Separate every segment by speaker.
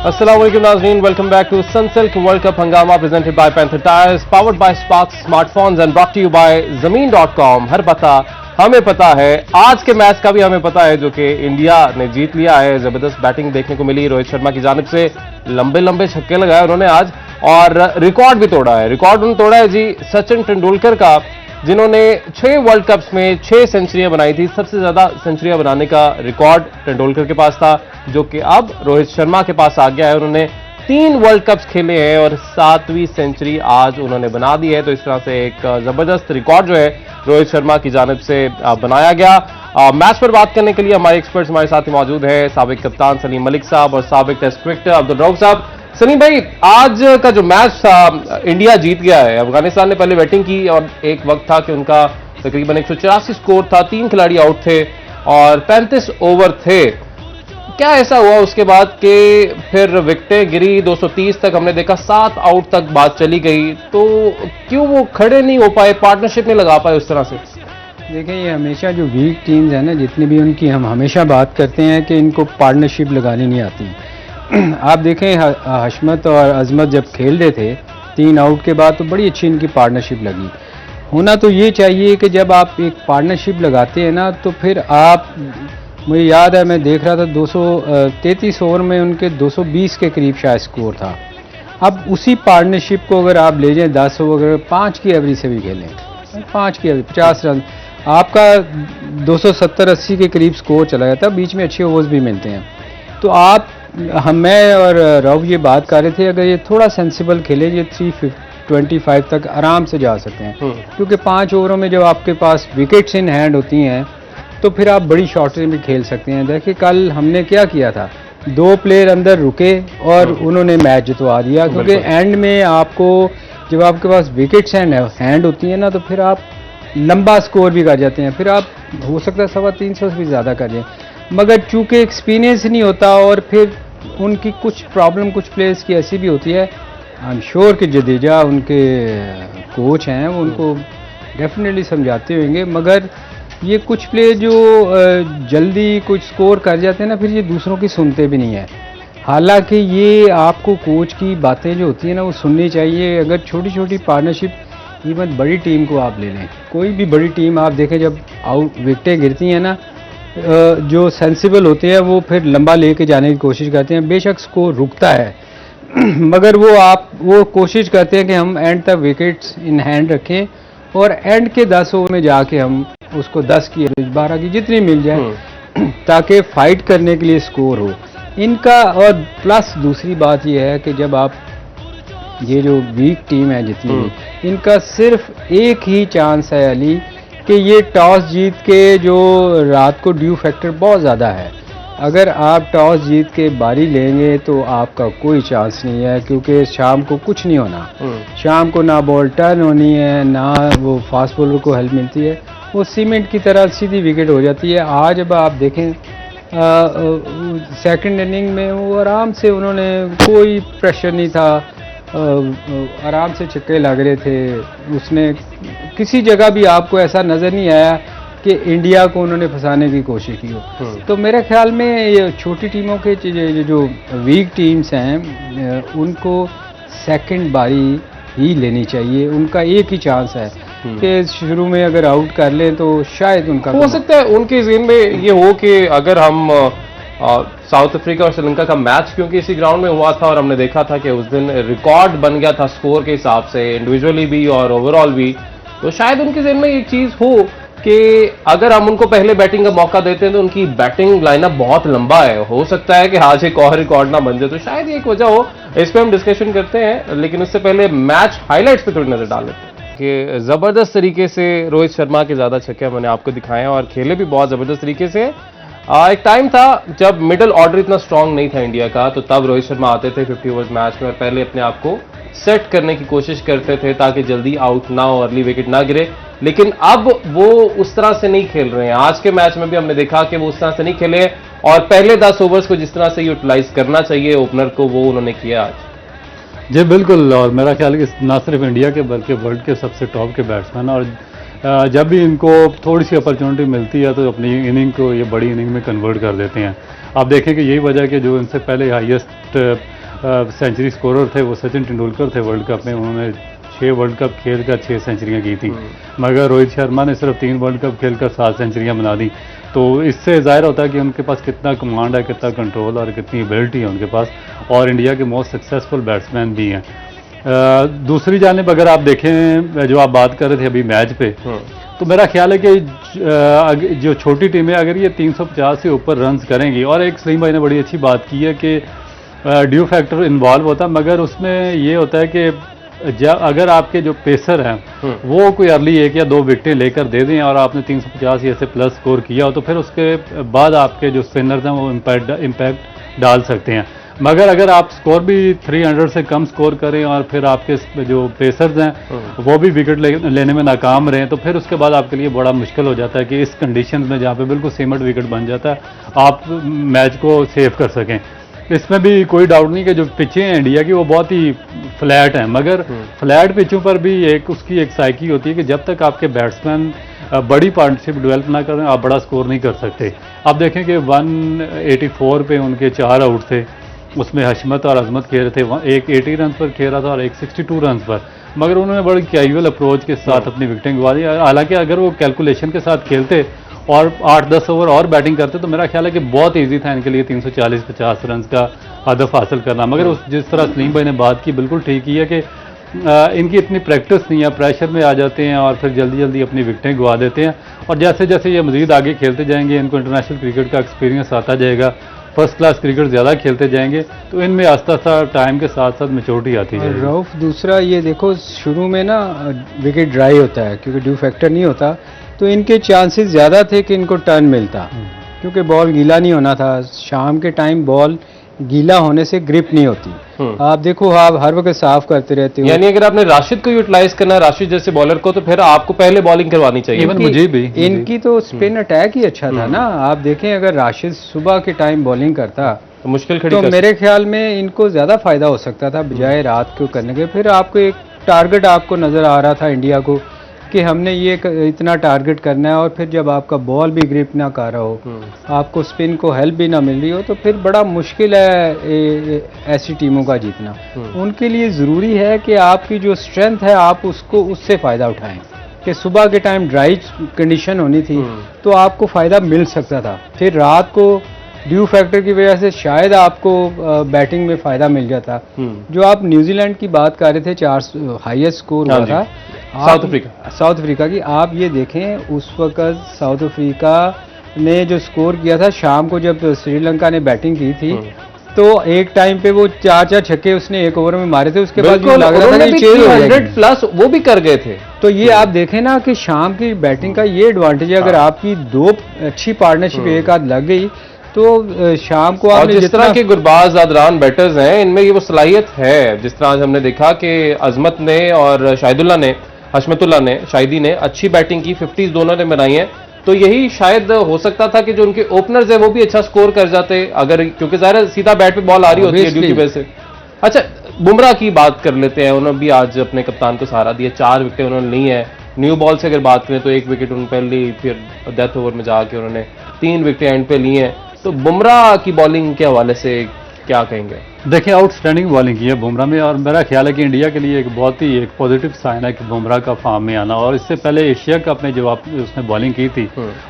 Speaker 1: अस्सलामुअलैकुम नाज़रीन, welcome back to Sunsilk world cup हंगामा presented by Panther tyres, powered by Sparks smartphones and brought to you by ज़मीन.com। हर पता हमें पता है, आज के मैच का भी हमें पता है, जो कि इंडिया ने जीत लिया है। जबरदस्त बैटिंग देखने को मिली रोहित शर्मा की जानिब से, लंबे लंबे छक्के लगाए उन्होंने आज और रिकॉर्ड भी तोड़ा है। रिकॉर्ड उन्होंने तोड़ा है जी सचिन तेंदुलकर का, जिन्होंने 6 वर्ल्ड कप्स में 6 सेंचुरियां बनाई थी। सबसे ज्यादा सेंचुरियां बनाने का रिकॉर्ड तेंदुलकर के पास था, जो कि अब रोहित शर्मा के पास आ गया है। उन्होंने 3 वर्ल्ड कप्स खेले हैं और 7वीं सेंचुरी आज उन्होंने बना दी है। तो इस तरह से एक जबरदस्त रिकॉर्ड जो है रोहित शर्मा की जानिब से बनाया गया। मैच पर बात करने के लिए हमारे एक्सपर्ट्स हमारे साथ ही मौजूद है, साबिक कप्तान सलीम मलिक साहब और साबिक टेस्ट क्रिकेटर अब्दुल रऊफ साहब। सलीम भाई, आज का जो मैच था इंडिया जीत गया है। अफगानिस्तान ने पहले बैटिंग की और एक वक्त था कि उनका तकरीबन 184 स्कोर था, 3 खिलाड़ी आउट थे और 35 ओवर थे। क्या ऐसा हुआ उसके बाद कि फिर विकेटें गिरी, 230 तक हमने देखा, 7 आउट तक बात चली गई, तो क्यों वो खड़े नहीं हो पाए, पार्टनरशिप नहीं लगा पाए उस तरह से?
Speaker 2: देखिए, ये हमेशा जो वीक टीम्स है ना, जितनी भी उनकी, हम हमेशा बात करते हैं कि इनको पार्टनरशिप लगानी नहीं आती। आप देखें, हशमत और अजमत जब खेल रहे थे 3 आउट के बाद, तो बड़ी अच्छी इनकी पार्टनरशिप लगी। होना तो ये चाहिए कि जब आप एक पार्टनरशिप लगाते हैं ना, तो फिर आप, मुझे याद है मैं देख रहा था 233 ओवर में उनके 220 के करीब शायद स्कोर था। अब उसी पार्टनरशिप को अगर आप ले जाएं 10 ओवर, 5 की एवरेज से भी खेलें, 5 की एवरेज 50 रन, आपका 270-80 के करीब स्कोर चला जाता है। बीच में अच्छे ओवर्स भी मिलते हैं। तो आप, मैं और रऊफ ये बात कर रहे थे, अगर ये थोड़ा सेंसिबल खेले, ये 325 तक आराम से जा सकते हैं। क्योंकि 5 ओवरों में जब आपके पास विकेट्स इन हैंड होती हैं, तो फिर आप बड़ी शॉर्टेज में खेल सकते हैं। देखिए, कल हमने क्या किया था, 2 प्लेयर अंदर रुके और उन्होंने मैच जितवा दिया। क्योंकि एंड में आपको, जब आपके पास विकेट्स हैंड होती हैं ना, तो फिर आप लंबा स्कोर भी कर जाते हैं। फिर आप हो सकता है 325 से भी ज़्यादा कर जाएं, मगर चूंकि एक्सपीरियंस नहीं होता और फिर उनकी कुछ प्रॉब्लम, कुछ प्लेयर्स की ऐसी भी होती है। आई एम श्योर कि जडेजा उनके कोच हैं, वो उनको डेफिनेटली समझाते होंगे, मगर ये कुछ प्लेयर जो जल्दी कुछ स्कोर कर जाते हैं ना, फिर ये दूसरों की सुनते भी नहीं है। हालांकि ये आपको कोच की बातें जो होती हैं ना, वो सुननी चाहिए। अगर छोटी छोटी पार्टनरशिप, इवन बड़ी टीम को आप ले लें, कोई भी बड़ी टीम आप देखें, जब आउट विकेटें गिरती हैं ना, जो सेंसिबल होते हैं वो फिर लंबा लेके जाने की कोशिश करते हैं। बेशक स्कोर रुकता है मगर वो कोशिश करते हैं कि हम एंड तक विकेट्स इन हैंड रखें और एंड के 10 ओवर में जाके हम उसको 10 की, 12 की, जितनी मिल जाए, ताकि फाइट करने के लिए स्कोर हो इनका। और प्लस दूसरी बात यह है कि जब आप, ये जो वीक टीम है जितनी भी, इनका सिर्फ एक ही चांस है अली, कि ये टॉस जीत के, जो रात को ड्यू फैक्टर बहुत ज़्यादा है, अगर आप टॉस जीत के बारी लेंगे तो आपका कोई चांस नहीं है। क्योंकि शाम को कुछ नहीं होना, शाम को ना बॉल टर्न होनी है, ना वो फास्ट बॉलर को हेल्प मिलती है, वो सीमेंट की तरह सीधी विकेट हो जाती है। आज अब आप देखें, सेकंड इनिंग में वो आराम से, उन्होंने कोई प्रेशर नहीं था, आराम से छक्के लग रहे थे। उसने किसी जगह भी आपको ऐसा नज़र नहीं आया कि इंडिया को उन्होंने फंसाने की कोशिश की हो। तो मेरे ख्याल में ये छोटी टीमों के जो वीक टीम्स हैं, उनको सेकंड बारी ही लेनी चाहिए। उनका एक ही चांस है कि शुरू में अगर आउट कर लें तो शायद उनका,
Speaker 1: हो सकता है उनके ज़हन में ये हो कि अगर हम साउथ अफ्रीका और श्रीलंका का मैच, क्योंकि इसी ग्राउंड में हुआ था और हमने देखा था कि उस दिन रिकॉर्ड बन गया था स्कोर के हिसाब से, इंडिविजुअली भी और ओवरऑल भी, तो शायद उनके ज़हन में एक चीज़ हो कि अगर हम उनको पहले बैटिंग का मौका देते हैं तो उनकी बैटिंग लाइनअप बहुत लंबा है, हो सकता है कि आज एक और रिकॉर्ड ना बन जाए। तो शायद ये एक वजह हो। इस पर हम डिस्कशन करते हैं, लेकिन उससे पहले मैच हाईलाइट्स पे थोड़ी नजर डाल लेते हैं कि जबरदस्त तरीके से रोहित शर्मा के ज्यादा छक्के मैंने आपको दिखाए हैं और खेले भी बहुत जबरदस्त तरीके से। एक टाइम था जब मिडिल ऑर्डर इतना स्ट्रांग नहीं था इंडिया का, तो तब रोहित शर्मा आते थे 50 ओवर्स मैच में और पहले अपने आप को सेट करने की कोशिश करते थे ताकि जल्दी आउट ना हो, अर्ली विकेट ना गिरे। लेकिन अब वो उस तरह से नहीं खेल रहे हैं। आज के मैच में भी हमने देखा कि वो उस तरह से नहीं खेले और पहले 10 ओवर्स को जिस तरह से यूटिलाइज करना चाहिए ओपनर को, वो उन्होंने किया आज।
Speaker 3: जी बिल्कुल, और मेरा ख्याल है कि ना सिर्फ इंडिया के बल्कि वर्ल्ड के सबसे टॉप के बैट्समैन, और जब भी इनको थोड़ी सी अपॉर्चुनिटी मिलती है तो अपनी इनिंग को ये बड़ी इनिंग में कन्वर्ट कर देते हैं। आप देखें कि यही वजह कि जो इनसे पहले हाईएस्ट सेंचुरी स्कोरर थे वो सचिन तेंदुलकर थे वर्ल्ड कप में। उन्होंने 6 वर्ल्ड कप खेल कर 6 सेंचुरियाँ की थी, मगर रोहित शर्मा ने सिर्फ 3 वर्ल्ड कप खेल कर 7 सेंचुरियाँ बना दी। तो इससे ज़ाहिर होता है कि उनके पास कितना कमांड है, कितना कंट्रोल और कितनी एबिलिटी है उनके पास, और इंडिया के मोस्ट सक्सेसफुल बैट्समैन भी हैं। दूसरी जानिब अगर आप देखें, जो आप बात कर रहे थे अभी मैच पे, तो मेरा ख्याल है कि जो छोटी टीमें अगर ये 350 से ऊपर रन्स करेंगी, और एक सलीम भाई ने बड़ी अच्छी बात की है कि ड्यू फैक्टर इन्वॉल्व होता है, मगर उसमें ये होता है कि अगर आपके जो पेसर हैं वो कोई अर्ली 1 या 2 विकेटें लेकर दे दें और आपने 350 या से प्लस स्कोर किया हो, तो फिर उसके बाद आपके जो स्पिनर्स हैं वो इम्पैक्ट डाल सकते हैं। मगर अगर आप स्कोर भी 300 से कम स्कोर करें और फिर आपके जो पेसर्स हैं वो भी विकेट लेने में नाकाम रहें, तो फिर उसके बाद आपके लिए बड़ा मुश्किल हो जाता है कि इस कंडीशन में जहाँ पे बिल्कुल सीमेंट विकेट बन जाता है, आप मैच को सेव कर सकें। इसमें भी कोई डाउट नहीं कि जो पिचें हैं इंडिया की वो बहुत ही फ्लैट हैं, मगर फ्लैट पिचों पर भी उसकी एक साइकी होती है कि जब तक आपके बैट्समैन बड़ी पार्टनरशिप डेवलप ना करें आप बड़ा स्कोर नहीं कर सकते। आप देखें कि 184 पे उनके 4 आउट थे, उसमें हशमत और अजमत खेल रहे थे, एक 80 रन पर खेल रहा था और एक 62 रन पर, मगर उन्होंने बड़ी कैजुअल अप्रोच के साथ अपनी विकेटें गंवा दी। हालांकि अगर वो कैलकुलेशन के साथ खेलते और 8-10 ओवर और बैटिंग करते तो मेरा ख्याल है कि बहुत ईजी था इनके लिए 340-50 रन का हदफ हासिल करना। मगर जिस तरह सलीम भाई ने बात की बिल्कुल ठीक ही है कि इनकी इतनी प्रैक्टिस नहीं है, प्रेशर में आ जाते हैं और फिर जल्दी जल्दी अपनी विकेटें गंवा देते हैं, और जैसे जैसे ये मजीद आगे खेलते जाएंगे इनको इंटरनेशनल क्रिकेट का एक्सपीरियंस आता जाएगा, फर्स्ट क्लास क्रिकेट ज़्यादा खेलते जाएंगे, तो इनमें आस्ता आस्ता टाइम के साथ साथ मैच्योरिटी आती है।
Speaker 2: रऊफ, दूसरा ये देखो शुरू में ना विकेट ड्राई होता है क्योंकि ड्यू फैक्टर नहीं होता, तो इनके चांसेस ज़्यादा थे कि इनको टर्न मिलता, क्योंकि बॉल गीला नहीं होना था। शाम के टाइम बॉल गीला होने से ग्रिप नहीं होती। आप देखो आप हर वक्त साफ करते रहते हो,
Speaker 1: यानी अगर आपने राशिद को यूटिलाइज करना है, राशिद जैसे बॉलर को, तो फिर आपको पहले बॉलिंग करवानी चाहिए।
Speaker 3: इवन मुझे भी
Speaker 2: इनकी तो स्पिन अटैक ही अच्छा था ना। आप देखें अगर राशिद सुबह के टाइम बॉलिंग करता
Speaker 1: तो मुश्किल खड़ी
Speaker 2: तो
Speaker 1: कर
Speaker 2: मेरे ख्याल में इनको ज्यादा फायदा हो सकता था बजाय रात को करने के। फिर आपको एक टारगेट आपको नजर आ रहा था इंडिया को कि हमने ये इतना टारगेट करना है, और फिर जब आपका बॉल भी ग्रिप ना कर रहा हो, आपको स्पिन को हेल्प भी ना मिल रही हो, तो फिर बड़ा मुश्किल है ऐसी टीमों का जीतना। उनके लिए ज़रूरी है कि आपकी जो स्ट्रेंथ है आप उसको उससे फ़ायदा उठाएं, कि सुबह के टाइम ड्राई कंडीशन होनी थी तो आपको फ़ायदा मिल सकता था, फिर रात को ड्यू फैक्टर की वजह से शायद आपको बैटिंग में फ़ायदा मिल जाता। जो आप न्यूजीलैंड की बात कर रहे थे, 4 हाईएस्ट स्कोर हुआ था साउथ अफ्रीका की। आप ये देखें उस वक्त साउथ अफ्रीका ने जो स्कोर किया था शाम को जब श्रीलंका ने बैटिंग की थी, तो एक टाइम पे वो 4 छक्के उसने एक ओवर में मारे थे, उसके बाद भी लग रहा था कि 300
Speaker 1: प्लस वो भी कर गए थे।
Speaker 2: तो ये आप देखें ना कि शाम की बैटिंग का ये एडवांटेज है, अगर आपकी 2 अच्छी पार्टनरशिप एक आध लग गई तो शाम को आपने
Speaker 1: जिस तरह के गुरबाज आदरान बैटर्स हैं इनमें ये वो सलाहियत है। जिस तरह आज हमने देखा कि अजमत ने और शाहिदुल्लाह ने, हशमतुल्लाह ने, शाहिदी ने अच्छी बैटिंग की, 50 दोनों ने बनाई है, तो यही शायद हो सकता था कि जो उनके ओपनर्स हैं वो भी अच्छा स्कोर कर जाते, अगर क्योंकि ज़ाहिर सीधा बैट पे बॉल आ रही होती है ड्यू की वजह से। अच्छा, बुमराह की बात कर लेते हैं। उन्होंने भी आज अपने कप्तान को सहारा दिया, 4 विकेटें उन्होंने ली हैं। न्यू बॉल से अगर बात करें तो 1 विकेट उन्होंने पहले ली, फिर डेथ ओवर में जाके उन्होंने 3 विकेटें एंड पे ली हैं। तो बुमराह की बॉलिंग के हवाले से क्या कहेंगे?
Speaker 3: देखिए, आउटस्टैंडिंग बॉलिंग की है बुमराह में, और मेरा ख्याल है कि इंडिया के लिए एक बहुत ही एक पॉजिटिव साइन है कि बुमराह का फॉर्म में आना। और इससे पहले एशिया कप में जो उसने बॉलिंग की थी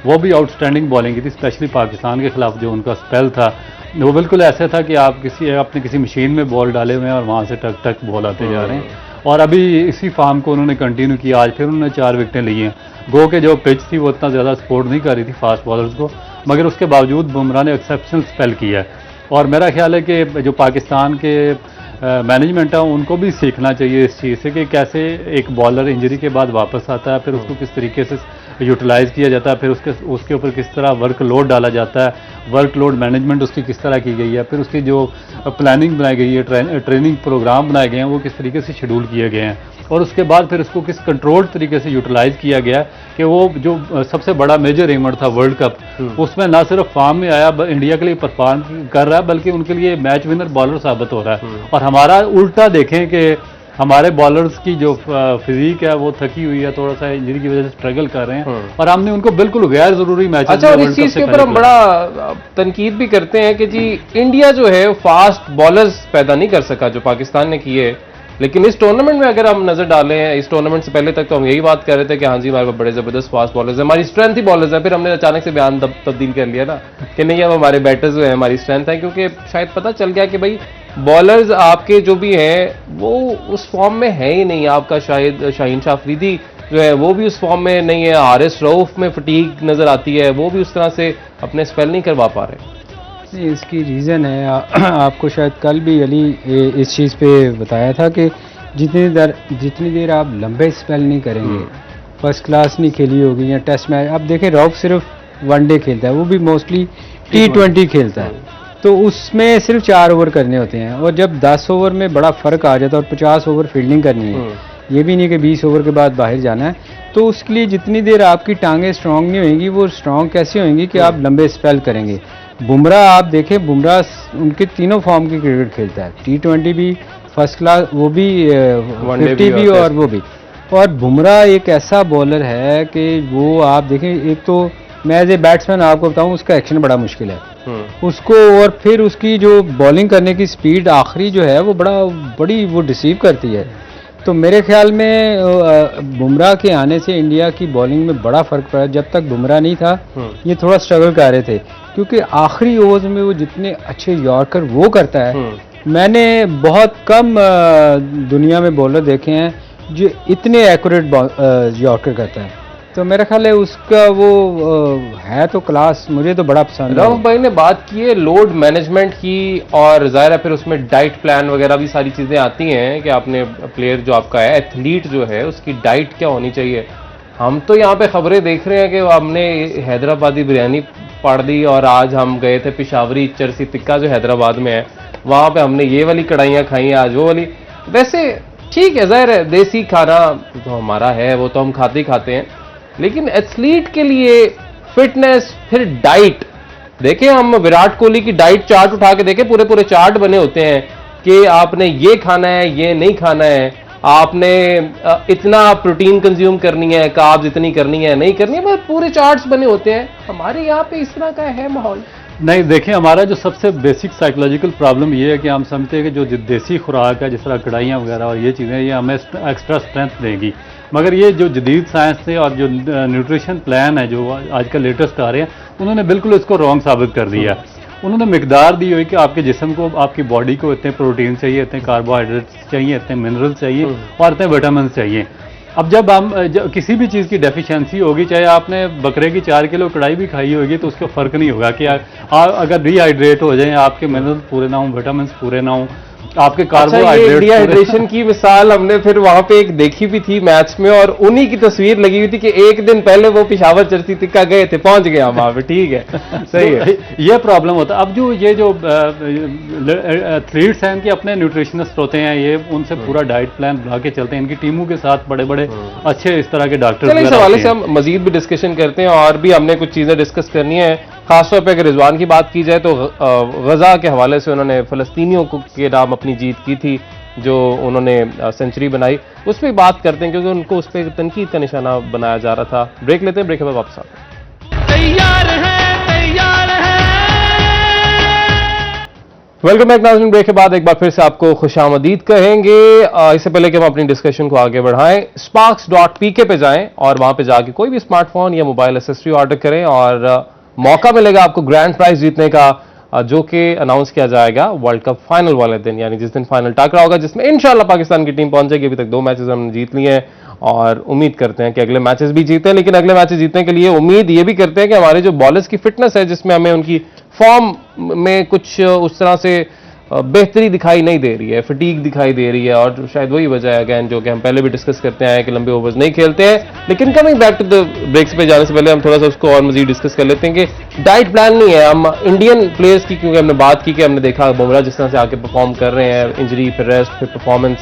Speaker 3: वो भी आउटस्टैंडिंग बॉलिंग की थी, स्पेशली पाकिस्तान के खिलाफ जो उनका स्पेल था वो बिल्कुल ऐसा था कि आप अपने किसी मशीन में बॉल डाले हुए हैं और वहाँ से टक टक बॉल आते जा रहे हैं। और अभी इसी फॉर्म को उन्होंने कंटिन्यू किया, आज फिर उन्होंने 4 विकेटें ली हैं। गो के जो पिच थी वो इतना ज़्यादा सपोर्ट नहीं कर रही थी फास्ट बॉलर्स को, मगर उसके बावजूद बुमराह ने एक्सेप्शनल स्पेल किया है। और मेरा ख्याल है कि जो पाकिस्तान के मैनेजमेंट है उनको भी सीखना चाहिए इस चीज़ से कि कैसे एक बॉलर इंजरी के बाद वापस आता है, फिर उसको किस तरीके से यूटिलाइज़ किया जाता है, फिर उसके ऊपर किस तरह वर्कलोड डाला जाता है, वर्कलोड मैनेजमेंट उसकी किस तरह की गई है, फिर उसकी जो प्लानिंग बनाई गई है, ट्रेनिंग प्रोग्राम बनाए गए हैं वो किस तरीके से शेड्यूल किए गए हैं, और उसके बाद फिर उसको किस कंट्रोल्ड तरीके से यूटिलाइज़ किया गया कि वो जो सबसे बड़ा मेजर इवेंट था वर्ल्ड कप, उसमें ना सिर्फ फॉर्म में आया, इंडिया के लिए परफॉर्म कर रहा है, बल्कि उनके लिए मैच विनर बॉलर साबित हो रहा है। और हमारा उल्टा देखें कि हमारे बॉलर्स की जो फिजिक है वो थकी हुई है, थोड़ा सा इंजरी की वजह से स्ट्रगल कर रहे हैं और हमने उनको बिल्कुल गैर जरूरी मैच।
Speaker 1: अच्छा, और इस चीज के ऊपर हम बड़ा तनकीद भी करते हैं कि जी इंडिया जो है फास्ट बॉलर्स पैदा नहीं कर सका जो पाकिस्तान ने किए, लेकिन इस टूर्नामेंट में अगर हम नजर डालें, इस टूर्नामेंट से पहले तक तो हम यही बात कर रहे थे कि हाँ जी हमारे पास बड़े जबरदस्त फास्ट बॉलर्स हैं, हमारी स्ट्रेंथ ही बॉलर्स हैं। फिर हमने अचानक से बयान तब्दील कर लिया ना कि नहीं अब हमारे बैटर्स जो है हमारी स्ट्रेंथ है, क्योंकि शायद पता चल गया कि भाई बॉलर्स आपके जो भी हैं वो उस फॉर्म में है ही नहीं। आपका शायद शाहीन शाह अफरीदी जो है वो भी उस फॉर्म में नहीं है, हारिस रऊफ में फटीग नजर आती है, वो भी उस तरह से अपने स्पेल नहीं करवा पा रहे।
Speaker 2: नहीं, इसकी रीज़न है आपको शायद कल भी अली इस चीज़ पे बताया था कि जितनी देर आप लंबे स्पेल नहीं करेंगे, फर्स्ट क्लास नहीं खेली होगी या टेस्ट मैच। अब देखें रऊफ सिर्फ वनडे खेलता है, वो भी मोस्टली T20 खेलता है, तो उसमें सिर्फ 4 ओवर करने होते हैं, और जब 10 ओवर में बड़ा फ़र्क आ जाता है और 50 ओवर फील्डिंग करनी है, ये भी नहीं कि 20 ओवर के बाद बाहर जाना है, तो उसके लिए जितनी देर आपकी टांगें स्ट्रांग नहीं होंगी, वो स्ट्रांग कैसे होंगी कि आप लंबे स्पेल करेंगे। बुमराह आप देखें, बुमराह उनके तीनों फॉर्म की क्रिकेट खेलता है, T20 भी फर्स्ट क्लास, वो भी 50 भी और वो भी। और बुमराह एक ऐसा बॉलर है कि वो आप देखें, एक तो मैं एज ए बैट्समैन आपको बताऊं उसका एक्शन बड़ा मुश्किल है उसको, और फिर उसकी जो बॉलिंग करने की स्पीड आखिरी जो है वो बड़ी वो डिसीव करती है। तो मेरे ख्याल में बुमराह के आने से इंडिया की बॉलिंग में बड़ा फर्क पड़ा। जब तक बुमराह नहीं था ये थोड़ा स्ट्रगल कर रहे थे, क्योंकि आखिरी ओवर्स में वो जितने अच्छे यॉर्कर वो करता है, मैंने बहुत कम दुनिया में बॉलर देखे हैं जो इतने एक्यूरेट यॉर्कर करता है। तो मेरा ख्याल है उसका वो है तो क्लास, मुझे तो बड़ा पसंद है।
Speaker 1: रऊफ भाई ने बात की है लोड मैनेजमेंट की, और जाहिर है फिर उसमें डाइट प्लान वगैरह भी सारी चीज़ें आती हैं कि आपने प्लेयर जो आपका है, एथलीट जो है, उसकी डाइट क्या होनी चाहिए। हम तो यहाँ पे खबरें देख रहे हैं कि हमने हैदराबादी बिरयानी पाड़ दी, और आज हम गए थे पिशावरी चरसी टिक्का जो हैदराबाद में है, वहाँ पे हमने ये वाली कढ़ाइयाँ खाई हैं, आज वो वाली। वैसे ठीक है, जाहिर है देसी खाना जो हमारा है वो तो हम खाते हैं, लेकिन एथलीट के लिए फिटनेस फिर डाइट देखें, हम विराट कोहली की डाइट चार्ट उठा के देखें, पूरे चार्ट बने होते हैं कि आपने ये खाना है, ये नहीं खाना है, आपने इतना प्रोटीन कंज्यूम करनी है, कार्ब्स इतनी करनी है, नहीं करनी है, बस पूरे चार्ट्स बने होते हैं। हमारे यहाँ पे इस तरह का है माहौल
Speaker 3: नहीं। देखिए, हमारा जो सबसे बेसिक साइकोलॉजिकल प्रॉब्लम ये है कि हम समझते हैं कि जो देसी खुराक है, जिस तरह कढ़ाइयाँ वगैरह और ये चीज़ें, ये हमें एक्स्ट्रा स्ट्रेंथ देगी, मगर ये जो जदीद साइंस से और जो न्यूट्रिशन प्लान है जो आजकल लेटेस्ट आ रहे हैं, उन्होंने बिल्कुल इसको रॉन्ग साबित कर दिया। उन्होंने मिकदार दी हुई कि आपके जिस्म को, आपकी बॉडी को इतने प्रोटीन चाहिए, इतने कार्बोहाइड्रेट्स चाहिए, इतने मिनरल्स चाहिए और इतने विटामिन चाहिए। अब जब किसी भी चीज़ की डेफिशिएंसी होगी, चाहे आपने बकरे की 4 किलो कढ़ाई भी खाई होगी, तो उसका फ़र्क नहीं होगा कि अगर डिहाइड्रेट हो जाए, आपके मिनरल्स पूरे ना हों, विटामिन पूरे ना हों, आपके कार्बोहाइड्रेट।
Speaker 1: डिहाइड्रेशन की मिसाल हमने फिर वहां पे एक देखी भी थी मैच में, और उन्हीं की तस्वीर लगी हुई थी कि एक दिन पहले वो पिशावर चरसी टिक्का गए थे, पहुंच गए हम वहां पे। ठीक है, सही है,
Speaker 3: ये प्रॉब्लम होता है। अब जो एथलीट्स हैं, इनके अपने न्यूट्रिशनिस्ट होते हैं, ये उनसे पूरा डाइट प्लान बना के चलते हैं, इनकी टीमों के साथ बड़े बड़े अच्छे इस तरह के डॉक्टर।
Speaker 1: इस हवाले से हम मजीद भी डिस्कशन करते हैं, और भी हमने कुछ चीजें डिस्कस करनी है। खासतौर पर अगर रिजवान की बात की जाए तो गजा के हवाले से उन्होंने फ़लस्तीनियों के नाम अपनी जीत की थी, जो उन्होंने सेंचुरी बनाई, उस पर बात करते हैं, क्योंकि उनको उस पर तनकीद का निशाना बनाया जा रहा था। ब्रेक लेते हैं, ब्रेक के बाद वापस आते हैं। तैयार है। वेलकम बैक नाज़रीन। ब्रेक के बाद एक बार फिर से आपको खुशामदीद कहेंगे। इससे पहले कि हम अपनी डिस्कशन को आगे बढ़ाएं, sparks.pk पे जाएं और वहां पे जाके कोई भी स्मार्टफोन या मोबाइल एक्सेसरी ऑर्डर करें, और मौका मिलेगा आपको ग्रैंड प्राइज जीतने का, जो कि अनाउंस किया जाएगा वर्ल्ड कप फाइनल वाले दिन, यानी जिस दिन फाइनल टाकरा होगा, जिसमें इंशाल्लाह पाकिस्तान की टीम पहुंचेगी। अभी तक 2 मैचेस हमने जीत लिए हैं और उम्मीद करते हैं कि अगले मैचेस भी जीतें, लेकिन अगले मैचेस जीतने के लिए उम्मीद ये भी करते हैं कि हमारे जो बॉलर्स की फिटनेस है, जिसमें हमें उनकी फॉर्म में कुछ उस तरह से बेहतरी दिखाई नहीं दे रही है, फटीग दिखाई दे रही है, और शायद वही वजह है अगेन जो कि हम पहले भी डिस्कस करते आए कि लंबे ओवर्स नहीं खेलते हैं। लेकिन coming back to the breaks पे जाने से पहले हम थोड़ा सा उसको और मजीद डिस्कस कर लेते हैं कि डाइट प्लान नहीं है। हम इंडियन प्लेयर्स की, क्योंकि हमने बात की कि हमने देखा बुमराह जिस तरह से आके परफॉर्म कर रहे हैं, इंजरी फिर रेस्ट फिर परफॉर्मेंस,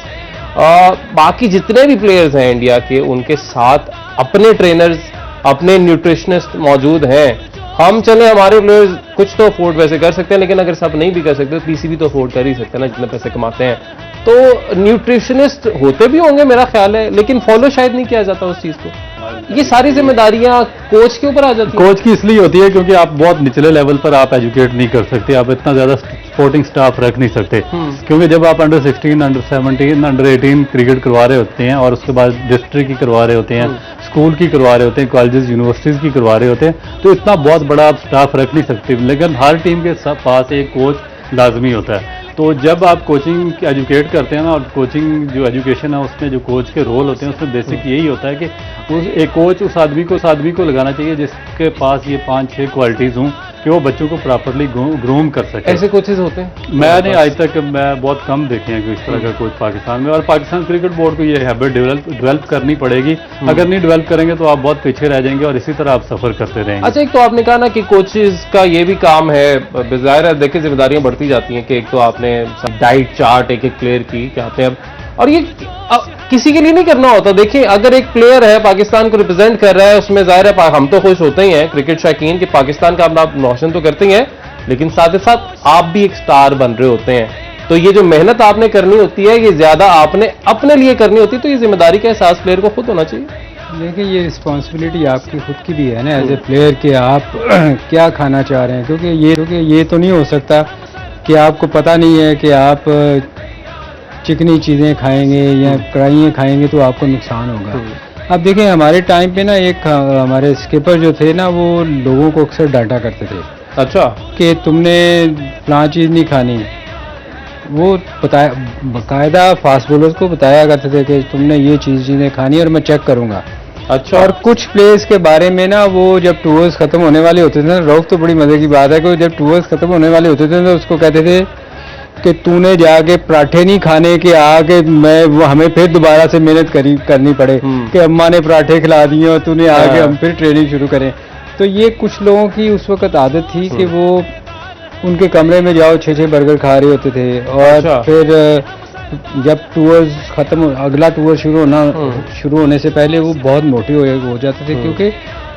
Speaker 1: बाकी जितने भी प्लेयर्स हैं इंडिया के, उनके साथ अपने ट्रेनर्स, अपने न्यूट्रिशनिस्ट मौजूद हैं। हम चले, हमारे प्लेयर्स कुछ तो अफोर्ड वैसे कर सकते हैं, लेकिन अगर सब नहीं भी कर सकते तो पीसीबी तो अफोर्ड कर ही सकते हैं ना, जितने पैसे कमाते हैं। तो न्यूट्रिशनिस्ट होते भी होंगे मेरा ख्याल है, लेकिन फॉलो शायद नहीं किया जाता उस चीज को। ये सारी जिम्मेदारियां कोच के ऊपर आ जाती हैं।
Speaker 3: कोच की इसलिए होती है क्योंकि आप बहुत निचले लेवल पर आप एजुकेट नहीं कर सकते, आप इतना ज़्यादा स्पोर्टिंग स्टाफ रख नहीं सकते, क्योंकि जब आप अंडर 16, अंडर 17, अंडर 18 क्रिकेट करवा रहे होते हैं और उसके बाद डिस्ट्रिक्ट की करवा रहे होते हैं, स्कूल की करवा रहे होते हैं, कॉलेजेस यूनिवर्सिटीज़ की करवा रहे होते हैं, तो इतना बहुत बड़ा आप स्टाफ रख नहीं सकते, लेकिन हर टीम के पास एक कोच लाजमी होता है। तो जब आप कोचिंग एजुकेट करते हैं ना, और कोचिंग जो एजुकेशन है उसमें जो कोच के रोल होते हैं उसमें बेसिक यही होता है कि एक कोच उस आदमी को लगाना चाहिए जिसके पास ये 5-6 क्वालिटीज़ हों कि वो बच्चों को प्रॉपरली ग्रूम कर सके।
Speaker 1: ऐसे कोचेज होते हैं?
Speaker 3: मैंने आज तक मैं बहुत कम देखे हैं कि इस तरह का कोच पाकिस्तान में, और पाकिस्तान क्रिकेट बोर्ड को ये हैबिट डेवलप करनी पड़ेगी। अगर नहीं डेवलप करेंगे तो आप बहुत पीछे रह जाएंगे और इसी तरह आप सफ़र करते रहेंगे।
Speaker 1: अच्छा, एक तो आपने कहा ना कि कोचेज का ये भी काम है, ज़ाहिर है देखिए जिम्मेदारियां बढ़ती जाती हैं कि एक तो आपने डाइट चार्ट एक प्लेयर की कहते हैं, और ये किसी के लिए नहीं करना होता। देखिए अगर एक प्लेयर है पाकिस्तान को रिप्रेजेंट कर रहा है, उसमें ज़ाहिर है हम तो खुश होते ही हैं क्रिकेट शौकीन कि पाकिस्तान का आप रोशन तो करते ही हैं, लेकिन साथ ही साथ आप भी एक स्टार बन रहे होते हैं। तो ये जो मेहनत आपने करनी होती है ये ज्यादा आपने अपने लिए करनी होती है, तो ये जिम्मेदारी का एहसास प्लेयर को खुद होना चाहिए।
Speaker 2: देखिए ये रिस्पॉन्सिबिलिटी आपकी खुद की भी है ना एज ए प्लेयर कि आप क्या खाना चाह रहे हैं, क्योंकि ये तो नहीं हो सकता कि आपको पता नहीं है कि आप चिकनी चीज़ें खाएंगे या कढ़ाइयाँ खाएंगे तो आपको नुकसान होगा। अब देखिए हमारे टाइम पे ना एक हमारे स्किपर जो थे ना वो लोगों को अक्सर डांटा करते थे।
Speaker 1: अच्छा, कि
Speaker 2: तुमने फलां चीज़ नहीं खानी, वो बाकायदा फास्ट बॉलर्स को बताया करते थे कि तुमने ये चीज़ें खानी और मैं चेक करूँगा।
Speaker 1: अच्छा,
Speaker 2: और कुछ प्लेयर्स के बारे में ना वो जब टूर्स खत्म होने वाले होते थे ना, रऊफ तो बड़ी मजे की बात है कि जब टूर्स खत्म होने वाले होते थे तो उसको कहते थे कि तूने जाके पराठे नहीं खाने के आके हमें फिर दोबारा से मेहनत करनी पड़े कि अम्मा ने पराठे खिला दिए और तूने आके हम फिर ट्रेनिंग शुरू करें। तो ये कुछ लोगों की उस वक्त आदत थी कि वो उनके कमरे में जाओ 6-6 बर्गर खा रहे होते थे, और फिर जब टूर्स खत्म अगला टूर शुरू होने से पहले वो बहुत मोटे हो जाते थे, क्योंकि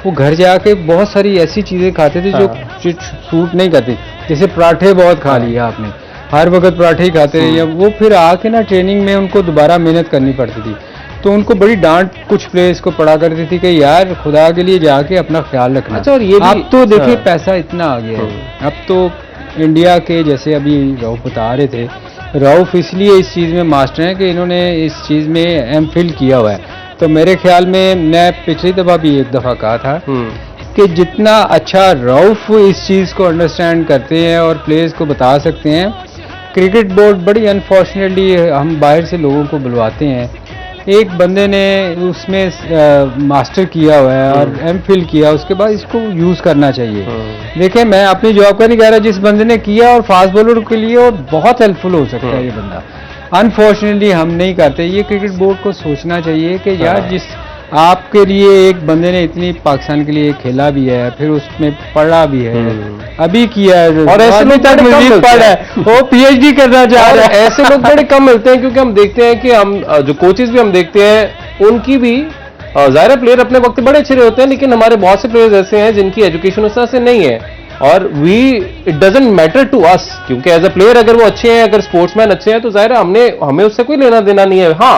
Speaker 2: वो घर जाके बहुत सारी ऐसी चीज़ें खाते थे जो सूट नहीं करती। जैसे पराठे बहुत खा लिया आपने, हर वक्त पराठे ही खाते रहे, या वो फिर आके ना ट्रेनिंग में उनको दोबारा मेहनत करनी पड़ती थी। तो उनको बड़ी डांट कुछ प्लेयर्स को पड़ा करती थी कि यार खुदा के लिए जाके अपना ख्याल रखना।
Speaker 1: अच्छा, और ये भी
Speaker 2: अब तो देखिए पैसा इतना आ गया है, अब तो इंडिया के जैसे अभी रऊफ बता रहे थे, रऊफ इसलिए इस चीज़ में मास्टर हैं कि इन्होंने इस चीज़ में एमफिल किया हुआ है। तो मेरे ख्याल में मैं पिछली दफ़ा भी एक दफ़ा कहा था कि जितना अच्छा रऊफ इस चीज़ को अंडरस्टैंड करते हैं और प्लेयर्स को बता सकते हैं, क्रिकेट बोर्ड बड़ी अनफॉर्चुनेटली हम बाहर से लोगों को बुलवाते हैं। एक बंदे ने उसमें मास्टर किया हुआ है और एमफिल किया, उसके बाद इसको यूज़ करना चाहिए। देखिए मैं अपनी जॉब का नहीं कह रहा, जिस बंदे ने किया और फास्ट बॉलर के लिए और बहुत हेल्पफुल हो सकता है ये बंदा, अनफॉर्चुनेटली हम नहीं करते। ये क्रिकेट बोर्ड को सोचना चाहिए कि यार जिस आपके लिए एक बंदे ने इतनी पाकिस्तान के लिए खेला भी है, फिर उसमें पढ़ा भी है, अभी किया है,
Speaker 1: और ऐसे लोग मजीद
Speaker 2: पढ़ा है, वो पीएचडी करना चाह रहा है।
Speaker 1: ऐसे लोग बड़े कम मिलते हैं, क्योंकि हम देखते हैं कि हम जो कोचेज भी हम देखते हैं उनकी भी ज़ाहिर प्लेयर अपने वक्त बड़े अच्छे होते हैं, लेकिन हमारे बहुत से प्लेयर्स ऐसे हैं जिनकी एजुकेशन उस तरह से नहीं है, और it doesn't matter to us, क्योंकि एज अ प्लेयर अगर वो अच्छे हैं, अगर स्पोर्ट्समैन अच्छे हैं तो ज़ाहिर हमें उससे कोई लेना देना नहीं है। हाँ,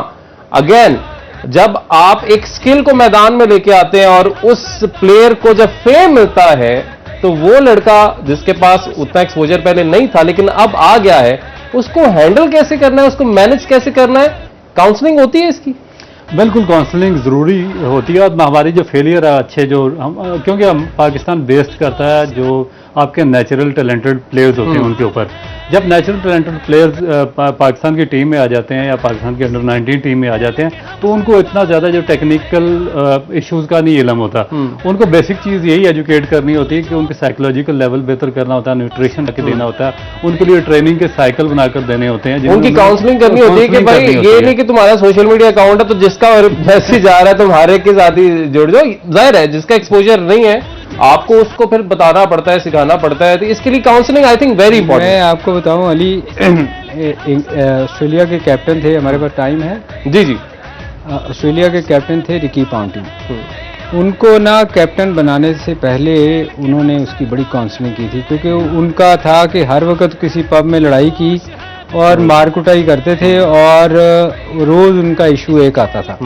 Speaker 1: अगेन जब आप एक स्किल को मैदान में लेके आते हैं और उस प्लेयर को जब फेम मिलता है, तो वो लड़का जिसके पास उतना एक्सपोजर पहले नहीं था लेकिन अब आ गया है, उसको हैंडल कैसे करना है, उसको मैनेज कैसे करना है, काउंसलिंग होती है इसकी।
Speaker 3: बिल्कुल काउंसलिंग ज़रूरी होती है। और हमारी जो फेलियर है अच्छे जो क्योंकि हम पाकिस्तान बेस्ड करता है जो आपके नेचुरल टैलेंटेड प्लेयर्स होते हैं उनके ऊपर। जब नेचुरल टैलेंटेड प्लेयर्स पाकिस्तान की टीम में आ जाते हैं या पाकिस्तान की अंडर 19 टीम में आ जाते हैं, तो उनको इतना ज़्यादा जो टेक्निकल इश्यूज़ का नहीं इल्म होता। उनको बेसिक चीज़ यही एजुकेट करनी होती है कि उनके साइकोलॉजिकल लेवल बेहतर करना होता है, न्यूट्रिशन रख देना होता है, उनके लिए ट्रेनिंग के साइकिल बनाकर देने होते हैं,
Speaker 1: उनकी काउंसलिंग करनी होती है कि भाई ये नहीं कि तुम्हारा सोशल मीडिया अकाउंट है तो जिसका मैसेज आ रहा है तुम हर एक के साथ ही जुड़ जाओ। जाहिर है जिसका एक्सपोजर नहीं है आपको उसको फिर बताना पड़ता है, सिखाना पड़ता है, तो इसके लिए counselling I think very important.
Speaker 2: मैं आपको बताऊं अली, ऑस्ट्रेलिया के कैप्टन थे, हमारे पास टाइम है?
Speaker 1: जी जी।
Speaker 2: ऑस्ट्रेलिया के कैप्टन थे रिकी पॉन्टिंग। उनको ना कैप्टन बनाने से पहले उन्होंने उसकी बड़ी काउंसलिंग की थी, क्योंकि उनका था कि हर वक्त किसी पब में लड़ाई की और मारकुटाई करते थे और रोज़ उनका इशू एक आता था।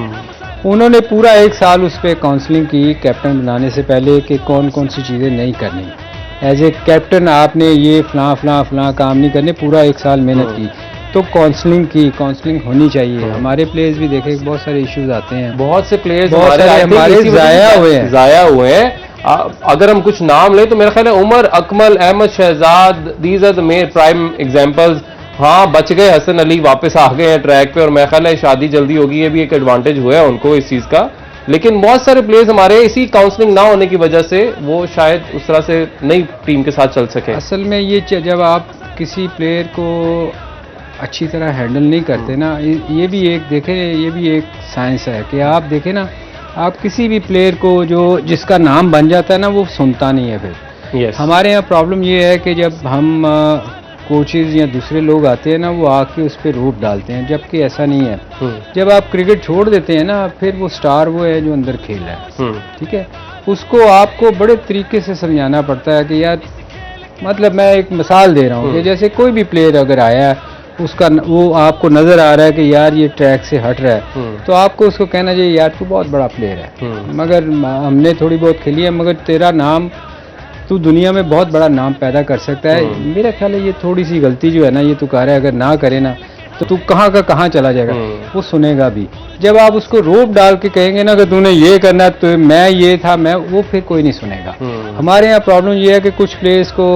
Speaker 2: उन्होंने पूरा 1 साल उस पर काउंसलिंग की कैप्टन बनाने से पहले कि कौन कौन सी चीज़ें नहीं करनी। एज ए कैप्टन आपने ये फलां काम नहीं करने, पूरा 1 साल मेहनत की। तो काउंसलिंग होनी चाहिए। हमारे प्लेयर्स भी देखे बहुत सारे इश्यूज आते हैं,
Speaker 1: बहुत से प्लेयर्स
Speaker 2: हमारे
Speaker 1: ज़ाया हुए हैं। अगर हम कुछ नाम लें तो मेरा ख्याल है Umar Akmal, Ahmed Shehzad, these are the main prime examples. हाँ, बच गए, हसन अली वापस आ गए हैं ट्रैक पे और मेरा ख्याल है शादी जल्दी होगी, ये भी एक एडवांटेज हुआ है उनको इस चीज़ का। लेकिन बहुत सारे प्लेयर्स हमारे इसी काउंसलिंग ना होने की वजह से वो शायद उस तरह से नई टीम के साथ चल सके।
Speaker 2: असल में ये जब आप किसी प्लेयर को अच्छी तरह हैंडल नहीं करते ना, ये भी एक देखें, ये भी एक साइंस है कि आप देखें ना, आप किसी भी प्लेयर को जिसका नाम बन जाता है ना, वो सुनता नहीं है फिर।
Speaker 1: yes.
Speaker 2: हमारे यहाँ प्रॉब्लम ये है कि जब हम कोचेज़ या दूसरे लोग आते हैं ना, वो आके उस पर रोप डालते हैं, जबकि ऐसा नहीं है। जब आप क्रिकेट छोड़ देते हैं ना, फिर वो स्टार वो है जो अंदर खेल रहा है, ठीक है, उसको आपको बड़े तरीके से समझाना पड़ता है कि यार, मतलब मैं एक मिसाल दे रहा हूँ कि जैसे कोई भी प्लेयर अगर आया है, उसका वो आपको नज़र आ रहा है कि यार ये ट्रैक से हट रहा है, तो आपको उसको कहना चाहिए यार तू बहुत बड़ा प्लेयर है, मगर हमने थोड़ी बहुत खेली है, मगर तेरा नाम, तू दुनिया में बहुत बड़ा नाम पैदा कर सकता है। मेरा ख्याल है ये थोड़ी सी गलती जो है ना, ये तू कर रहा है, अगर ना करे ना तो तू कहाँ का कहाँ चला जाएगा। वो सुनेगा भी। जब आप उसको रोप डाल के कहेंगे ना कि तूने ये करना है, तो मैं ये था, वो फिर कोई नहीं सुनेगा। हमारे यहाँ प्रॉब्लम ये है कि कुछ प्लेयर्स को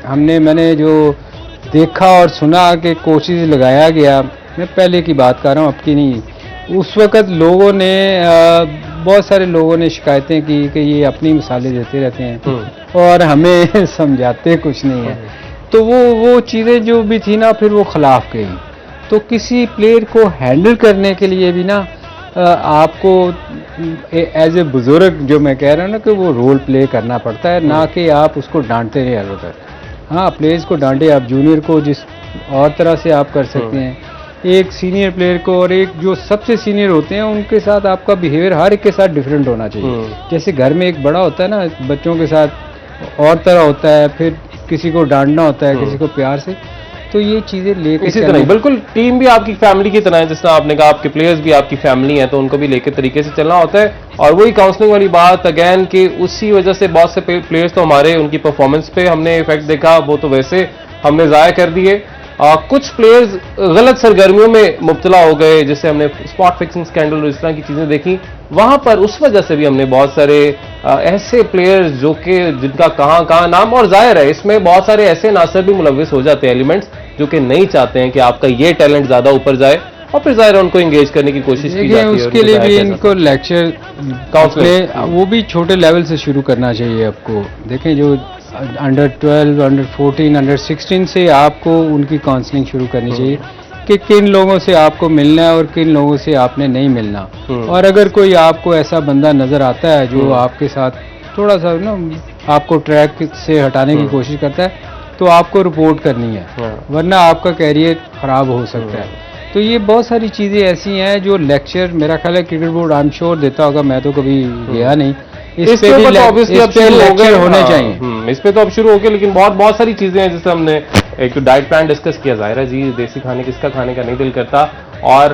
Speaker 2: मैंने जो देखा और सुना कि कोशिश लगाया गया, मैं पहले की बात कर रहा हूँ, अब की नहीं, उस वक़्त लोगों ने बहुत सारे लोगों ने शिकायतें की कि ये अपनी मिसालें देते रहते हैं और हमें समझाते कुछ नहीं है। तो वो चीज़ें जो भी थी ना, फिर वो खिलाफ गई। तो किसी प्लेयर को हैंडल करने के लिए भी ना आपको एज ए बुजुर्ग, जो मैं कह रहा हूँ ना, कि वो रोल प्ले करना पड़ता है, ना कि आप उसको डांटते रहे हर वक्त। हाँ, प्लेयर्स को डांटे, आप जूनियर को जिस और तरह से आप कर सकते हैं, एक सीनियर प्लेयर को और एक जो सबसे सीनियर होते हैं उनके साथ आपका बिहेवियर हर एक के साथ डिफरेंट होना चाहिए। जैसे घर में एक बड़ा होता है ना, बच्चों के साथ और तरह होता है, फिर किसी को डांटना होता है, किसी को प्यार से, तो ये चीज़ें लेकर
Speaker 1: इसी तरह बिल्कुल टीम भी आपकी फैमिली की तरह है, जिस तरह आपने कहा आपके प्लेयर्स भी आपकी फैमिली हैं, तो उनको भी लेकर तरीके से चलना होता है। और वही काउंसलिंग वाली बात अगेन कि उसी वजह से बहुत से प्लेयर्स तो हमारे उनकी परफॉर्मेंस पे हमने इफेक्ट देखा, वो तो वैसे हमने ज़ाया कर दिए। कुछ प्लेयर्स गलत सरगर्मियों में मुब्तला हो गए, जैसे हमने स्पॉट फिक्सिंग स्कैंडल और इस तरह की चीज़ें देखी, वहाँ पर उस वजह से भी हमने बहुत सारे ऐसे प्लेयर्स जो कि जिनका कहाँ नाम, और जाहिर है इसमें बहुत सारे ऐसे नासर भी मुलविस हो जाते हैं एलिमेंट्स जो कि नहीं चाहते हैं कि आपका ये टैलेंट ज़्यादा ऊपर जाए, और फिर जाहिर है उनको इंगेज करने की कोशिश की जाती है।
Speaker 2: उसके लिए भी इनको लेक्चर काउंसलिंग वो भी छोटे लेवल से शुरू करना चाहिए आपको। देखें, जो अंडर 12, अंडर 14, अंडर 16 से आपको उनकी काउंसलिंग शुरू करनी चाहिए कि किन लोगों से आपको मिलना है और किन लोगों से आपने नहीं मिलना। और अगर कोई आपको ऐसा बंदा नज़र आता है जो आपके साथ थोड़ा सा ना आपको ट्रैक से हटाने की कोशिश करता है, तो आपको रिपोर्ट करनी है, वरना आपका कैरियर ख़राब हो सकता है। तो ये बहुत सारी चीज़ें ऐसी हैं जो लेक्चर, मेरा ख्याल है cricket board I am sure देता होगा, मैं तो कभी गया नहीं, इस पे भी
Speaker 1: ऑब्वियसली अब शुरू हो गए
Speaker 2: होने चाहिए।
Speaker 1: इस पे तो अब शुरू हो गए, लेकिन बहुत सारी चीजें हैं, जैसे हमने एक तो डाइट प्लान डिस्कस किया, जाहिर है जी देसी खाने किसका खाने का नहीं दिल करता। और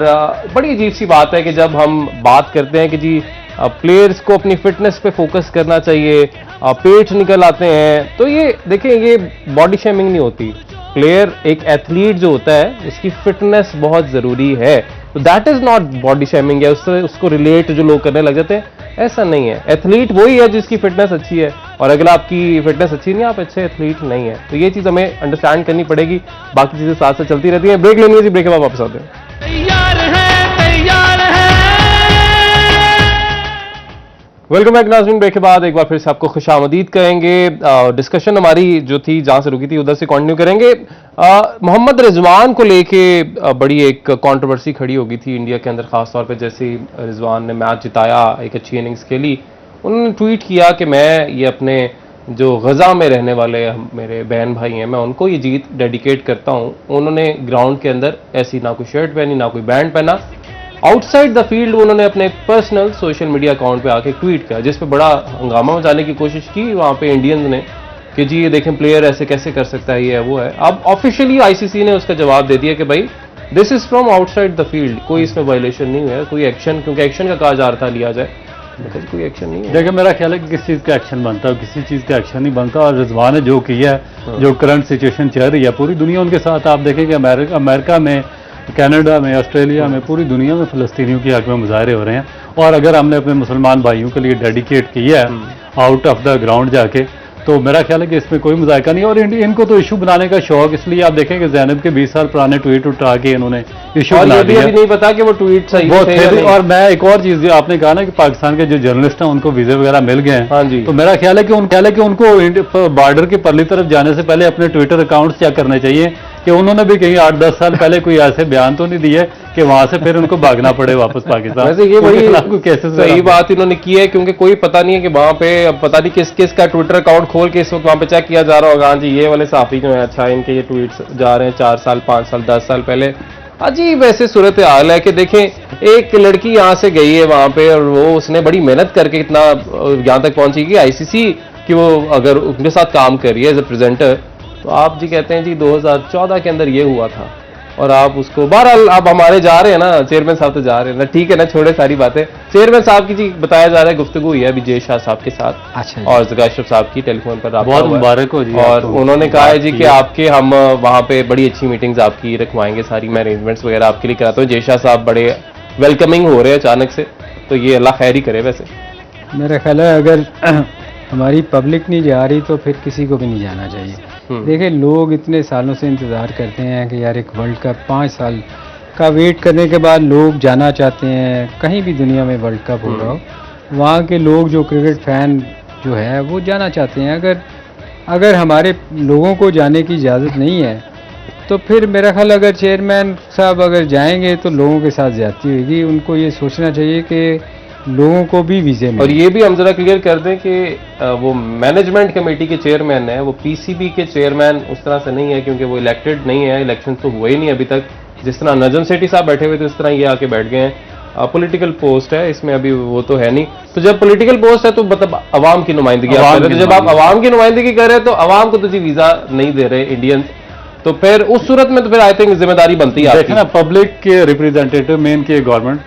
Speaker 1: बड़ी अजीब सी बात है कि जब हम बात करते हैं कि जी प्लेयर्स को अपनी फिटनेस पे फोकस करना चाहिए, पेट निकल आते हैं, तो ये देखें, ये बॉडी शेमिंग नहीं होती। प्लेयर, एक एथलीट जो होता है, उसकी फिटनेस बहुत जरूरी है, तो that is not body shaming है। उसको रिलेट जो लोग करने लग जाते हैं, ऐसा नहीं है। एथलीट वही है जिसकी फिटनेस अच्छी है, और अगर आपकी फिटनेस अच्छी नहीं, आप अच्छे एथलीट नहीं है। तो ये चीज़ हमें अंडरस्टैंड करनी पड़ेगी, बाकी चीज़ें साथ साथ चलती रहती हैं। ब्रेक लेनी है जी, ब्रेक के बाद वापस आते हैं। वेलकम बैक नाज़रीन, ब्रेक के बाद एक बार फिर से आपको खुशामदीद कहेंगे। डिस्कशन हमारी जो थी जहां से रुकी थी उधर से कंटिन्यू करेंगे। मोहम्मद रिजवान को लेके बड़ी एक कंट्रोवर्सी खड़ी हो गई थी इंडिया के अंदर, खासतौर पे जैसे रिजवान ने मैच जिताया, एक अच्छी इनिंग्स खेली, उन्होंने ट्वीट किया कि मैं ये अपने जो गज़ा में रहने वाले मेरे बहन भाई हैं, मैं उनको ये जीत डेडिकेट करता हूँ। उन्होंने ग्राउंड के अंदर ऐसी ना कोई शर्ट पहनी, ना कोई बैंड पहना, आउटसाइड द फील्ड उन्होंने अपने पर्सनल सोशल मीडिया अकाउंट पे आके ट्वीट किया, जिस पे बड़ा हंगामा मचाने की कोशिश की वहाँ पे इंडियंस ने। कि जी ये देखें प्लेयर ऐसे कैसे कर सकता है, ये है वो है। अब ऑफिशियली आईसीसी ने उसका जवाब दे दिया कि भाई this is from outside the field, कोई इसमें वायलेशन नहीं है, कोई एक्शन, क्योंकि एक्शन का कहा जा रहा था लिया जाए, मतलब कोई एक्शन नहीं है।
Speaker 3: देखिए मेरा ख्याल है कि किस चीज़ का एक्शन बनता है, किसी चीज़ का एक्शन नहीं बनता। और रिजवान ने जो किया है, जो करंट सिचुएशन चल रही है पूरी दुनिया उनके साथ, आप देखें कि अमेरिका में, कनाडा में, ऑस्ट्रेलिया में, पूरी दुनिया में फ़लस्तीनियों की हक में मुजाहरे हो रहे हैं। और अगर हमने अपने मुसलमान भाइयों के लिए डेडिकेट किया है आउट ऑफ द ग्राउंड जाके, तो मेरा ख्याल है कि इसमें कोई मुजायका नहीं है। और इनको तो इशू बनाने का शौक, इसलिए आप देखें कि ज़ैनब के 20 साल पुराने ट्वीट उठा के इन्होंने इशू बना दिया।
Speaker 1: अभी नहीं पता कि वो ट्वीट सही
Speaker 3: वो
Speaker 1: थे या नहीं।
Speaker 3: और मैं एक और चीज़, आपने कहा ना कि पाकिस्तान के जो जर्नलिस्ट हैं उनको वीज़े वगैरह मिल गए हैं,
Speaker 1: हाँ जी।
Speaker 3: तो मेरा ख्याल है कि उनको बॉर्डर की परली तरफ जाने से पहले अपने ट्विटर अकाउंट्स चेक करने चाहिए कि उन्होंने भी कहीं 8-10 साल पहले कोई ऐसे बयान तो नहीं दिए कि वहां से फिर उनको भागना पड़े वापस पाकिस्तान।
Speaker 1: वैसे ये बड़ी
Speaker 3: कैसे
Speaker 1: सही बात इन्होंने की है, क्योंकि कोई पता नहीं है कि वहां पे, अब पता नहीं किस किस का ट्विटर अकाउंट खोल के इस वक्त वहां पे चेक किया जा रहा होगा, हाँ जी ये वाले साफी जो है, अच्छा इनके ये ट्वीट्स जा रहे हैं 4 साल 5 साल 10 साल पहले। अजीब ऐसे सूरत हाल है कि देखें एक लड़की यहाँ से गई है वहां पे, और वो उसने बड़ी मेहनत करके इतना यहाँ तक पहुंची कि आईसीसी कि वो अगर उनके साथ काम कर रही है एज ए प्रेजेंटर, तो आप जी कहते हैं जी 2014 के अंदर ये हुआ था, और आप उसको बहरहाल आप हमारे जा रहे हैं ना, चेयरमैन साहब तो जा रहे हैं ना, ठीक है ना, छोड़े सारी बातें। चेयरमैन साहब की जी बताया जा रहा है गुफ्तगू हुई है अभी जय शाह साहब के साथ,
Speaker 2: अच्छा
Speaker 1: और जगा अशरफ साहब की टेलीफोन पर राब्ता
Speaker 3: बहुत
Speaker 1: हुआ है।
Speaker 3: मुबारक हो जी।
Speaker 1: और
Speaker 3: आपको
Speaker 1: उन्होंने कहा है जी
Speaker 3: बात
Speaker 1: कि
Speaker 3: की है।
Speaker 1: आपके हम वहाँ पे बड़ी अच्छी मीटिंग्स आपकी रखवाएंगे, सारी मैं अरेंजमेंट्स वगैरह आपके लिए कराता हूँ। जय शाह साहब बड़े वेलकमिंग हो रहे हैं अचानक से, तो ये अल्लाह खैर ही करे। वैसे
Speaker 2: मेरा ख्याल है अगर हमारी पब्लिक नहीं जा रही तो फिर किसी को भी नहीं जाना चाहिए। देखिए लोग इतने सालों से इंतज़ार करते हैं कि यार एक वर्ल्ड कप, 5 साल का वेट करने के बाद लोग जाना चाहते हैं, कहीं भी दुनिया में वर्ल्ड कप हो रहा हो, वहाँ के लोग जो क्रिकेट फैन जो है वो जाना चाहते हैं। अगर हमारे लोगों को जाने की इजाज़त नहीं है तो फिर मेरा ख्याल अगर चेयरमैन साहब अगर जाएंगे तो लोगों के साथ ज़्यादती होगी। उनको ये सोचना चाहिए कि लोगों को भी वीज़े मिले।
Speaker 1: और ये भी हम जरा क्लियर कर दें कि वो मैनेजमेंट कमेटी के चेयरमैन है, वो पीसीबी के चेयरमैन उस तरह से नहीं है, क्योंकि वो इलेक्टेड नहीं है, इलेक्शन तो हुए ही नहीं अभी तक। जिस तरह नजम सेठी साहब बैठे हुए थे उस तरह ये आके बैठ गए हैं। पॉलिटिकल पोस्ट है, इसमें अभी वो तो है नहीं। तो जब पॉलिटिकल पोस्ट है तो मतलब अवाम की नुमाइंदगी आप कर रहे हैं, तो जब आप अवाम की नुमाइंदगी कर रहे हैं तो अवाम को तो जी वीजा नहीं दे रहे इंडियंस, तो फिर उस सूरत में तो फिर आई थिंक जिम्मेदारी बनती है
Speaker 3: देखना पब्लिक के रिप्रेजेंटेटिव मेन की government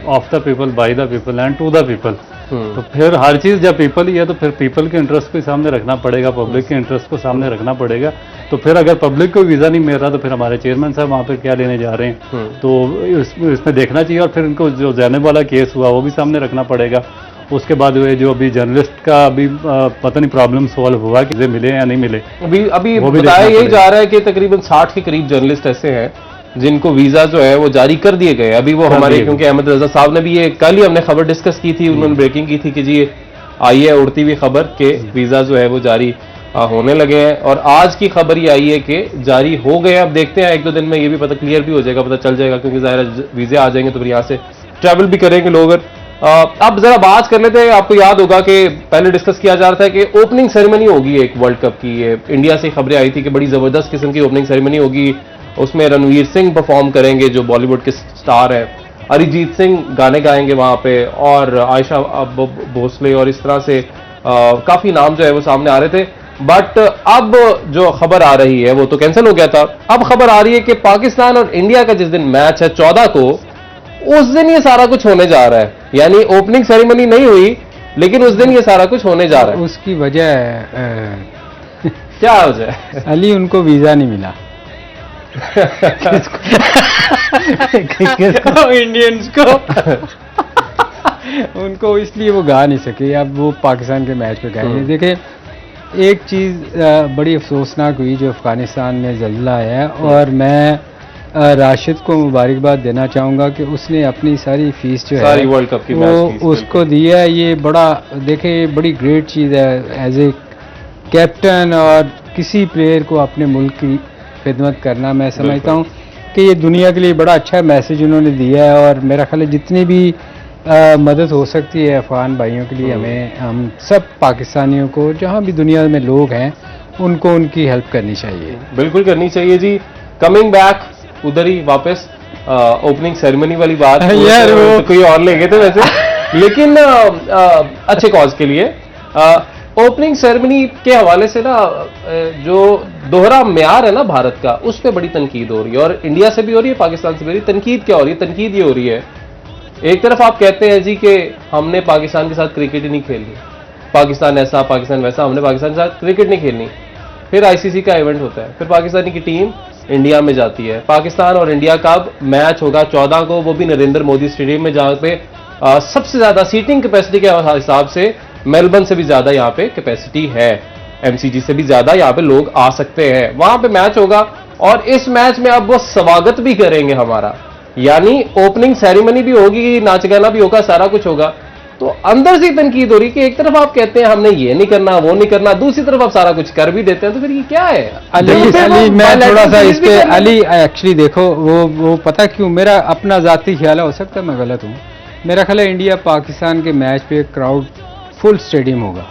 Speaker 3: of the people, by the people and to the people. तो फिर हर चीज़ जब पीपल ही है तो फिर पीपल के इंटरेस्ट को सामने रखना पड़ेगा, पब्लिक के इंटरेस्ट को सामने रखना पड़ेगा। तो फिर अगर पब्लिक को वीज़ा नहीं मिल रहा तो फिर हमारे चेयरमैन साहब वहाँ पर क्या लेने जा रहे हैं, तो इसमें देखना चाहिए। और फिर इनको जो ज़ैनब वाला केस हुआ वो भी सामने रखना पड़ेगा। उसके बाद हुए जो अभी जर्नलिस्ट का अभी पता नहीं प्रॉब्लम सॉल्व हुआ कि मिले या नहीं मिले,
Speaker 1: अभी बताया यही जा रहा है कि तकरीबन 60 के करीब जर्नलिस्ट ऐसे हैं जिनको वीजा जो है वो जारी कर दिए गए। अभी वो हमारे, क्योंकि अहमद रजा साहब ने भी ये कल ही हमने खबर डिस्कस की थी, उन्होंने ब्रेकिंग की थी कि जी आई है उड़ती हुई खबर के वीजा जो है वो जारी होने लगे हैं, और आज की खबर ये आई है कि जारी हो गए। अब देखते हैं 1-2 दिन में ये भी पता क्लियर भी हो जाएगा, पता चल जाएगा, क्योंकि ज़ाहिर वीजे आ जाएंगे तो फिर यहाँ से ट्रैवल भी करेंगे लोग। अब जरा बात कर लेते हैं। आपको याद होगा कि पहले डिस्कस किया जा रहा था कि ओपनिंग सेरेमनी होगी एक वर्ल्ड कप की, ये इंडिया से खबरें आई थी कि बड़ी जबरदस्त किस्म की ओपनिंग सेरेमनी होगी, उसमें रणवीर सिंह परफॉर्म करेंगे जो बॉलीवुड के स्टार है, अरिजीत सिंह गाने गाएंगे वहां पे, और आयशा भोसले, और इस तरह से काफी नाम जो है वो सामने आ रहे थे। बट अब जो खबर आ रही है वो तो कैंसिल हो गया था। अब खबर आ रही है कि पाकिस्तान और इंडिया का जिस दिन मैच है 14 को, उस दिन ये सारा कुछ होने जा रहा है। यानी ओपनिंग सेरेमनी नहीं हुई लेकिन उस दिन ये सारा कुछ होने जा रहा है।
Speaker 2: उसकी वजह
Speaker 1: क्या वजह है?
Speaker 2: अली उनको वीजा नहीं मिला इंडियंस को उनको, इसलिए वो गा नहीं सके। अब वो पाकिस्तान के मैच पे गए। देखें एक चीज़ बड़ी अफसोसनाक हुई जो अफगानिस्तान में ज़ल्ज़ला आया, और मैं राशिद को मुबारकबाद देना चाहूँगा कि उसने अपनी सारी फीस जो है
Speaker 1: वर्ल्ड कप की
Speaker 2: वो उसको दिया है। ये बड़ा देखें बड़ी ग्रेट चीज़ है एज ए कैप्टन, और किसी प्लेयर को अपने मुल्क की खिदमत करना, मैं समझता हूँ कि ये दुनिया के लिए बड़ा अच्छा मैसेज उन्होंने दिया है। और मेरा ख्याल है जितनी भी मदद हो सकती है अफगान भाइयों के लिए, हम सब पाकिस्तानियों को जहाँ भी दुनिया में लोग हैं उनको उनकी हेल्प करनी चाहिए।
Speaker 1: बिल्कुल करनी चाहिए जी। कमिंग बैक उधर ही वापस ओपनिंग सेरेमनी वाली बात
Speaker 2: यार वो
Speaker 1: तो कोई और ले गए थे वैसे लेकिन अच्छे कॉज के लिए। ओपनिंग सेरेमनी के हवाले से ना जो दोहरा म्यार है ना भारत का, उस पर बड़ी तनकीद हो रही है, और इंडिया से भी हो रही है, पाकिस्तान से भी हो रही है। तनकीद क्या हो रही है? तनकीद ये हो रही है, एक तरफ आप कहते हैं जी कि हमने पाकिस्तान के साथ क्रिकेट ही नहीं खेलनी, पाकिस्तान ऐसा पाकिस्तान वैसा, हमने पाकिस्तान के साथ क्रिकेट नहीं खेलनी। फिर आईसीसी का इवेंट होता है, फिर पाकिस्तानी की टीम इंडिया में जाती है, पाकिस्तान और इंडिया का मैच होगा 14 को, वो भी नरेंद्र मोदी स्टेडियम में, जहां पे सबसे ज्यादा सीटिंग कैपेसिटी के हिसाब से मेलबर्न से भी ज्यादा यहाँ पे कैपेसिटी है, एमसीजी से भी ज्यादा यहाँ पे लोग आ सकते हैं। वहां पे मैच होगा और इस मैच में अब वो स्वागत भी करेंगे हमारा, यानी ओपनिंग सेरेमनी भी होगी, नाच गाना भी होगा, सारा कुछ होगा। तो अंदर से तनकीद हो रही कि एक तरफ आप कहते हैं हमने ये नहीं करना वो नहीं करना, दूसरी तरफ आप सारा कुछ कर भी देते हैं, तो फिर ये क्या है?
Speaker 2: अली मैं थोड़ा सा इस पे अली एक्चुअली देखो वो पता क्यों, मेरा अपना जाती ख्याल है, हो सकता है मैं गलत हूँ, मेरा ख्याल है इंडिया पाकिस्तान के मैच पे क्राउड फुल स्टेडियम होगा,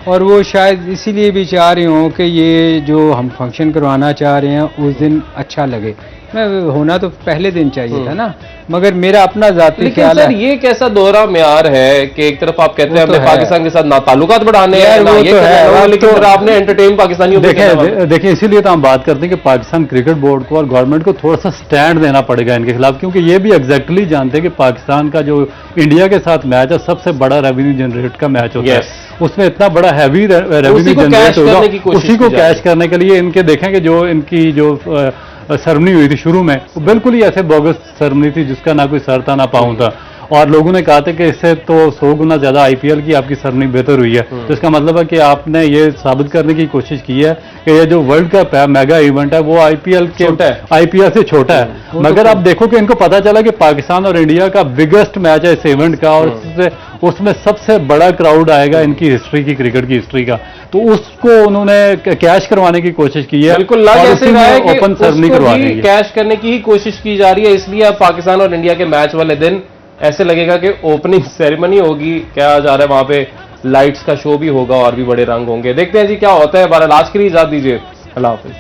Speaker 2: और वो शायद इसीलिए भी चाह रहे हों कि ये जो हम फंक्शन करवाना चाह रहे हैं उस दिन अच्छा लगे। मैं होना तो पहले दिन चाहिए था ना, मगर मेरा अपना जाती ख्याल है।
Speaker 1: ये कैसा दोहरा म्यार है कि एक तरफ आप कहते हैं हमने पाकिस्तान के साथ ना ताल्लुकात बढ़ाने हैं,
Speaker 2: वो तो है,
Speaker 1: लेकिन फिर आपने एंटरटेन पाकिस्तानियों को
Speaker 3: देखिए इसीलिए तो हम बात करते हैं कि पाकिस्तान क्रिकेट बोर्ड को और गवर्नमेंट को थोड़ा सा स्टैंड देना पड़ेगा इनके खिलाफ, क्योंकि ये भी एग्जैक्टली जानते हैं कि पाकिस्तान का जो इंडिया के साथ मैच है सबसे बड़ा रेवेन्यू जनरेट का मैच होता है, उसमें इतना बड़ा हैवी रेवेन्यू जनरेट होगा, उसी को कैश करने के लिए इनके देखें कि जो इनकी जो सेरेमनी हुई थी शुरू में, वो बिल्कुल ही ऐसे बोगस सेरेमनी थी जिसका ना कोई सर था ना पाँव था, और लोगों ने कहा था कि इससे तो 100 गुना ज्यादा आईपीएल की आपकी सेरेमनी बेहतर हुई है। तो इसका मतलब है कि आपने ये साबित करने की कोशिश की है कि ये जो वर्ल्ड कप है, मेगा इवेंट है, वो आईपीएल से छोटा है। मगर आप देखो कि इनको पता चला कि पाकिस्तान और इंडिया का बिगेस्ट मैच है इस इवेंट का, और उसमें सबसे बड़ा क्राउड आएगा इनकी हिस्ट्री की, क्रिकेट की हिस्ट्री का, तो उसको उन्होंने कैश करवाने की कोशिश की है।
Speaker 1: बिल्कुल लग ऐसे रहा है कि
Speaker 3: ओपन सेरेमनी करवा दी है,
Speaker 1: कैश करने की ही कोशिश की जा रही है, इसलिए अब पाकिस्तान और इंडिया के मैच वाले दिन ऐसे लगेगा कि ओपनिंग सेरेमनी होगी, क्या जा रहा है वहां पे, लाइट्स का शो भी होगा और भी बड़े रंग होंगे। देखते हैं जी क्या होता है। 12 आज के लिए इजाजत दीजिए, अल्लाह हाफिज।